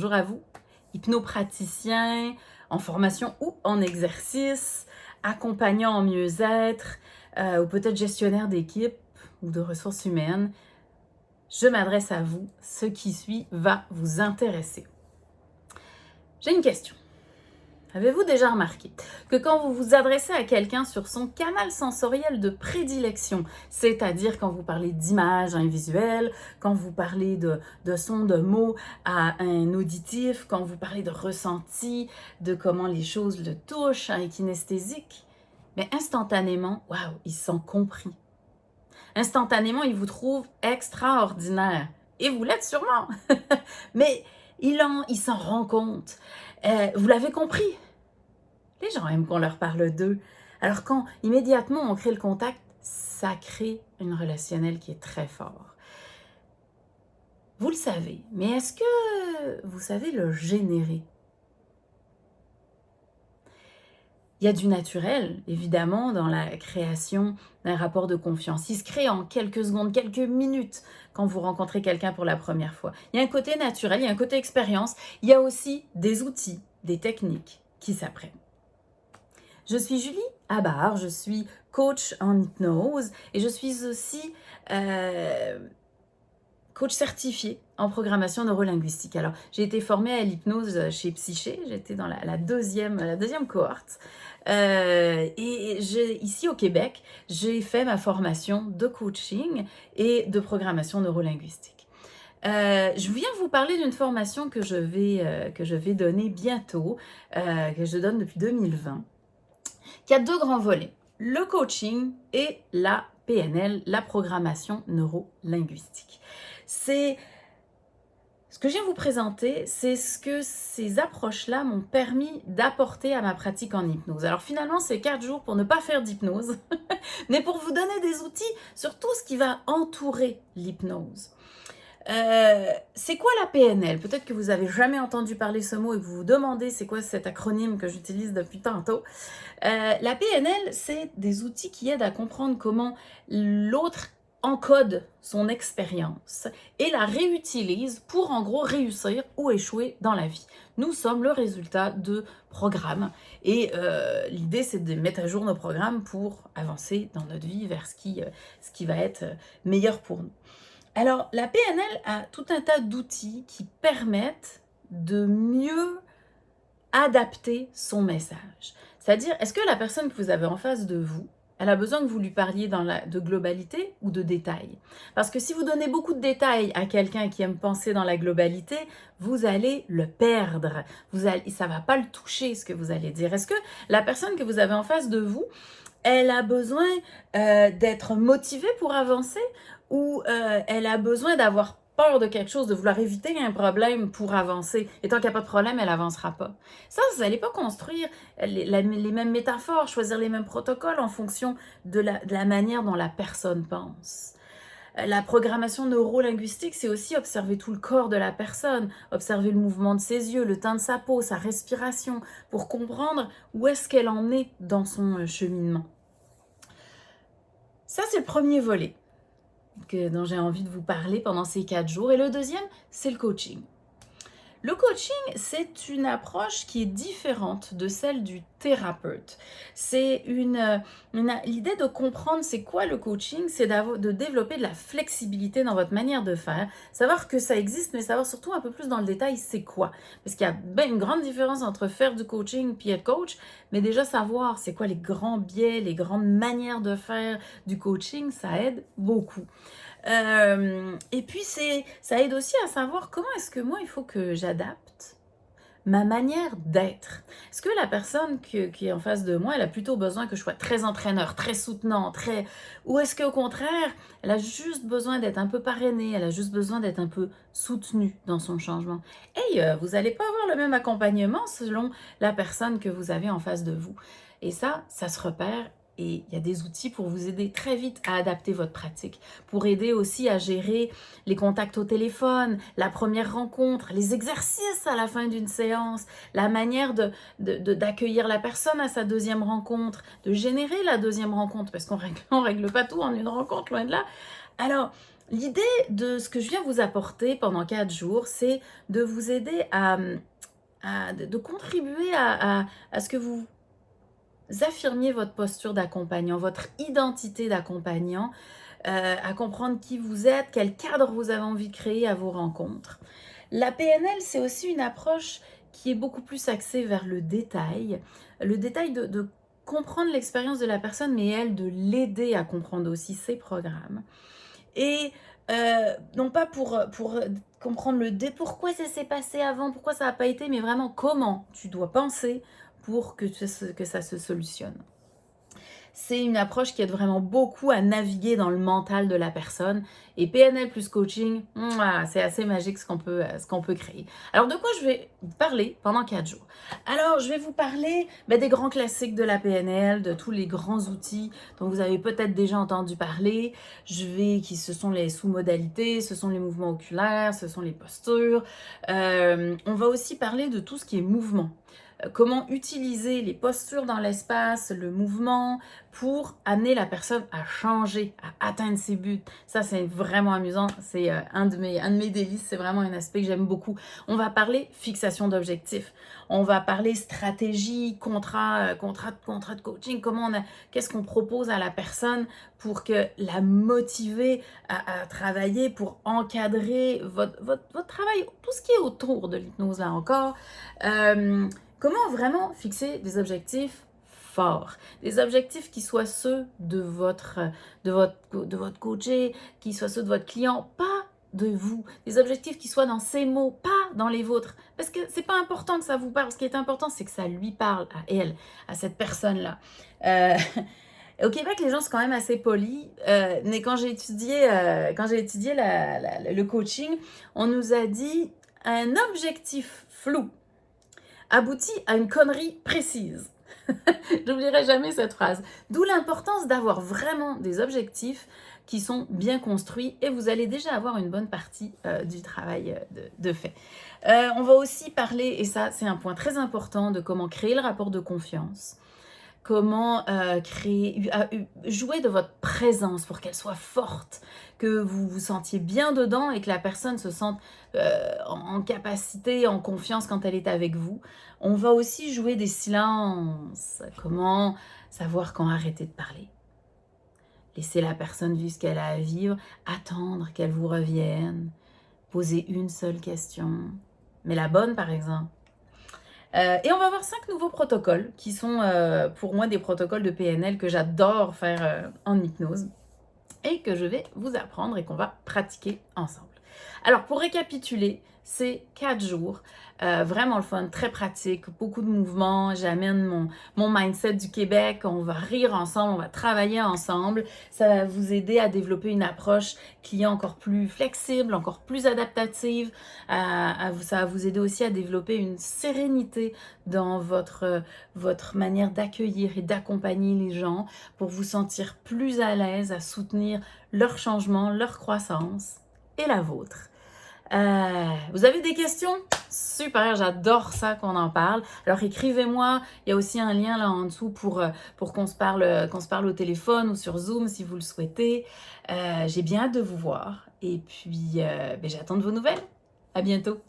bonjour à vous, hypnopraticien, en formation ou en exercice, accompagnant en mieux-être, ou peut-être gestionnaire d'équipe ou de ressources humaines. Je m'adresse à vous, ce qui suit va vous intéresser. J'ai une question. Avez-vous déjà remarqué que quand vous vous adressez à quelqu'un sur son canal sensoriel de prédilection, c'est-à-dire quand vous parlez d'images, un visuel, quand vous parlez de sons, de mots à un auditif, quand vous parlez de ressenti, de comment les choses le touchent, un kinesthésique, mais instantanément, waouh, il se sent compris. Instantanément, il vous trouve extraordinaire. Et vous l'êtes sûrement. Mais il s'en rend compte. Vous l'avez compris. Les gens aiment qu'on leur parle d'eux. Alors quand immédiatement on crée le contact, ça crée une relationnelle qui est très fort. Vous le savez, mais est-ce que vous savez le générer? Il y a du naturel, évidemment, dans la création d'un rapport de confiance. Il se crée en quelques secondes, quelques minutes quand vous rencontrez quelqu'un pour la première fois. Il y a un côté naturel, il y a un côté expérience. Il y a aussi des outils, des techniques qui s'apprennent. Je suis Julie Habard, je suis coach en hypnose et je suis aussi coach certifié en programmation neurolinguistique. Alors, j'ai été formée à l'hypnose chez Psyché, j'étais dans la deuxième cohorte. Et ici au Québec, j'ai fait ma formation de coaching et de programmation neurolinguistique. Je viens vous parler d'une formation que je vais donner bientôt, que je donne depuis 2020. Qui a deux grands volets, le coaching et la PNL, la programmation neuro-linguistique. Ce que je viens vous présenter, c'est ce que ces approches-là m'ont permis d'apporter à ma pratique en hypnose. Alors finalement, c'est 4 jours pour ne pas faire d'hypnose, mais pour vous donner des outils sur tout ce qui va entourer l'hypnose. C'est quoi la PNL? Peut-être que vous avez jamais entendu parler ce mot et que vous vous demandez c'est quoi cet acronyme que j'utilise depuis tantôt. La PNL, c'est des outils qui aident à comprendre comment l'autre encode son expérience et la réutilise pour en gros réussir ou échouer dans la vie. Nous sommes le résultat de programmes et l'idée c'est de mettre à jour nos programmes pour avancer dans notre vie vers ce qui va être meilleur pour nous. Alors, la PNL a tout un tas d'outils qui permettent de mieux adapter son message. C'est-à-dire, est-ce que la personne que vous avez en face de vous, elle a besoin que vous lui parliez de globalité ou de détails? Parce que si vous donnez beaucoup de détails à quelqu'un qui aime penser dans la globalité, vous allez le perdre. Ça ne va pas le toucher, ce que vous allez dire. Est-ce que la personne que vous avez en face de vous, elle a besoin d'être motivée pour avancer ou elle a besoin d'avoir peur de quelque chose, de vouloir éviter un problème pour avancer. Et tant qu'il n'y a pas de problème, elle n'avancera pas. Ça, vous n'allez pas construire les mêmes métaphores, choisir les mêmes protocoles en fonction de la manière dont la personne pense. La programmation neuro-linguistique, c'est aussi observer tout le corps de la personne, observer le mouvement de ses yeux, le teint de sa peau, sa respiration, pour comprendre où est-ce qu'elle en est dans son cheminement. Ça, c'est le premier volet dont j'ai envie de vous parler pendant ces 4 jours. Et le deuxième, c'est le coaching. Le coaching, c'est une approche qui est différente de celle du thérapeute. C'est l'idée de comprendre c'est quoi le coaching, c'est de développer de la flexibilité dans votre manière de faire, savoir que ça existe, mais savoir surtout un peu plus dans le détail c'est quoi. Parce qu'il y a une grande différence entre faire du coaching puis être coach, mais déjà savoir c'est quoi les grands biais, les grandes manières de faire du coaching, ça aide beaucoup. Et puis, ça aide aussi à savoir comment est-ce que moi, il faut que j'adapte ma manière d'être. Est-ce que la personne qui est en face de moi, elle a plutôt besoin que je sois très entraîneur, très soutenant, ou est-ce qu'au contraire, elle a juste besoin d'être un peu parrainée, elle a juste besoin d'être un peu soutenue dans son changement? Vous n'allez pas avoir le même accompagnement selon la personne que vous avez en face de vous. Et ça se repère. Et il y a des outils pour vous aider très vite à adapter votre pratique, pour aider aussi à gérer les contacts au téléphone, la première rencontre, les exercices à la fin d'une séance, la manière d'accueillir la personne à sa deuxième rencontre, de générer la deuxième rencontre, parce qu'on règle pas tout en une rencontre, loin de là. Alors, L'idée de ce que je viens vous apporter pendant 4 jours, c'est de vous aider de contribuer à ce que vous affirmiez votre posture d'accompagnant, votre identité d'accompagnant, à comprendre qui vous êtes, quel cadre vous avez envie de créer à vos rencontres. La PNL, c'est aussi une approche qui est beaucoup plus axée vers le détail de comprendre l'expérience de la personne, mais elle, de l'aider à comprendre aussi ses programmes. Et non pas pour comprendre pourquoi ça s'est passé avant, pourquoi ça n'a pas été, mais vraiment comment tu dois penser pour que ça se solutionne. C'est une approche qui aide vraiment beaucoup à naviguer dans le mental de la personne. Et PNL plus coaching, c'est assez magique ce qu'on peut créer. Alors, de quoi je vais vous parler pendant 4 jours? Alors, je vais vous parler des grands classiques de la PNL, de tous les grands outils dont vous avez peut-être déjà entendu parler. Ce sont les sous-modalités, ce sont les mouvements oculaires, ce sont les postures. On va aussi parler de tout ce qui est mouvement. Comment utiliser les postures dans l'espace, le mouvement, pour amener la personne à changer, à atteindre ses buts. Ça, c'est vraiment amusant. C'est un de mes délices. C'est vraiment un aspect que j'aime beaucoup. On va parler fixation d'objectifs. On va parler stratégie, contrat de coaching. Qu'est-ce qu'on propose à la personne pour que la motiver à travailler, pour encadrer votre travail, tout ce qui est autour de l'hypnose là encore. Comment vraiment fixer des objectifs forts, des objectifs qui soient ceux de votre coaché, qui soient ceux de votre client, pas de vous, des objectifs qui soient dans ses mots, pas dans les vôtres, parce que c'est pas important que ça vous parle, ce qui est important c'est que ça lui parle à elle, à cette personne-là. Au Québec, les gens sont quand même assez polis, mais quand j'ai étudié le coaching, on nous a dit un objectif flou aboutit à une connerie précise. J'oublierai jamais cette phrase. D'où l'importance d'avoir vraiment des objectifs qui sont bien construits et vous allez déjà avoir une bonne partie du travail de fait. On va aussi parler, et ça c'est un point très important, de comment créer le rapport de confiance. Comment jouer de votre présence pour qu'elle soit forte, que vous vous sentiez bien dedans et que la personne se sente en capacité, en confiance quand elle est avec vous. On va aussi jouer des silences. Comment savoir quand arrêter de parler. Laisser la personne vivre ce qu'elle a à vivre, attendre qu'elle vous revienne, poser une seule question, mais la bonne par exemple. Et on va voir 5 nouveaux protocoles qui sont pour moi des protocoles de PNL que j'adore faire en hypnose et que je vais vous apprendre et qu'on va pratiquer ensemble. Alors pour récapituler, c'est 4 jours, vraiment le fun, très pratique, beaucoup de mouvements, j'amène mon mindset du Québec, on va rire ensemble, on va travailler ensemble, ça va vous aider à développer une approche client encore plus flexible, encore plus adaptative, ça va vous aider aussi à développer une sérénité dans votre manière d'accueillir et d'accompagner les gens pour vous sentir plus à l'aise à soutenir leur changement, leur croissance et la vôtre. Vous avez des questions? Super, j'adore ça qu'on en parle. Alors écrivez-moi, il y a aussi un lien là en dessous pour qu'on se parle au téléphone ou sur Zoom si vous le souhaitez. J'ai bien hâte de vous voir et puis j'attends de vos nouvelles. À bientôt.